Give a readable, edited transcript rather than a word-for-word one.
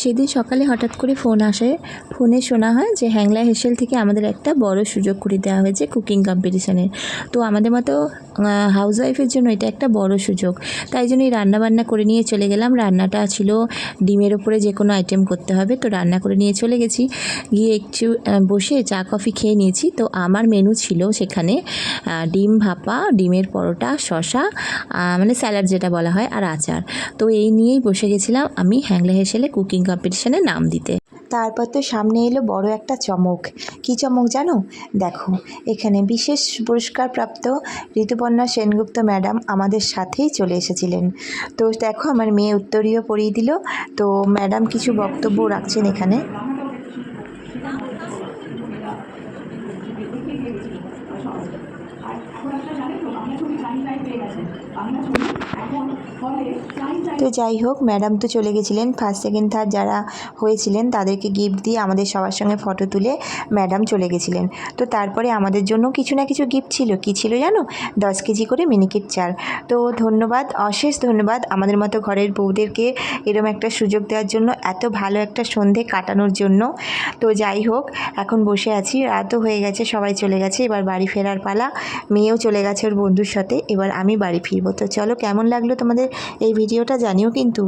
সেদিন সকালে হঠাৎ করে ফোন আসে। ফোনে শোনা হয় যে হ্যাংলা হেসেল থেকে আমাদের একটা বড় সুযোগ করে দেওয়া হয়েছে কুকিং কম্পিটিশানের। তো আমাদের মতো হাউসওয়াইফের জন্য এটা একটা বড় সুযোগ। তাই জন্যই রান্নাবান্না করে নিয়ে চলে গেলাম। রান্নাটা ছিল ডিমের ওপরে যে কোনো আইটেম করতে হবে, তো রান্না করে নিয়ে চলে গেছি। গিয়ে একটু বসে চা কফি খেয়ে নিয়েছি। তো আমার মেনু ছিল সেখানে ডিম ভাপা, ডিমের পরোটা, শসা, মানে স্যালাড যেটা বলা হয়, আর আচার। তো এই নিয়েই বসে গেছিলাম আমি হ্যাংলা হেসেলে কুকিং কম্পিটিশানে নাম দিতে। তারপর তো সামনে এলো বড় একটা চমক। কী চমক জানো? দেখো, এখানে বিশেষ পুরস্কারপ্রাপ্ত ঋতুপর্ণা সেনগুপ্ত ম্যাডাম আমাদের সাথেই চলে এসেছিলেন। তো দেখো, আমার মেয়ে উত্তরীয় পরিয়ে দিল। তো ম্যাডাম কিছু বক্তব্য রাখছেন এখানে। তো যাই হোক, ম্যাডাম তো চলে গেছিলেন। ফার্স্ট সেকেন্ড থার্ড যারা হয়েছিলেন তাদেরকে গিফট দিয়ে আমাদের সবার সঙ্গে ফটো তুলে ম্যাডাম চলে গেছিলেন। তো তারপরে আমাদের জন্য কিছু না কিছু গিফট ছিল। কি ছিল জানো? 10 কেজি করে মিনিকেট চাল। তো ধন্যবাদ, অশেষ ধন্যবাদ আমাদের মতো ঘরের বউদেরকে এরম একটা সুযোগ দেওয়ার জন্য, এত ভালো একটা সন্ধে কাটানোর জন্য। তো যাই হোক, এখন বসে আছি, রাতও হয়ে গেছে, সবাই চলে গেছে, এবার বাড়ি ফেরার পালা। মেয়েও চলে গেছে ওর বন্ধুর সাথে, এবার আমি বাড়ি ফিরবো। তো চলো, কেমন লাগলো তোমাদের এই ভিডিওটা জানিও কিন্তু।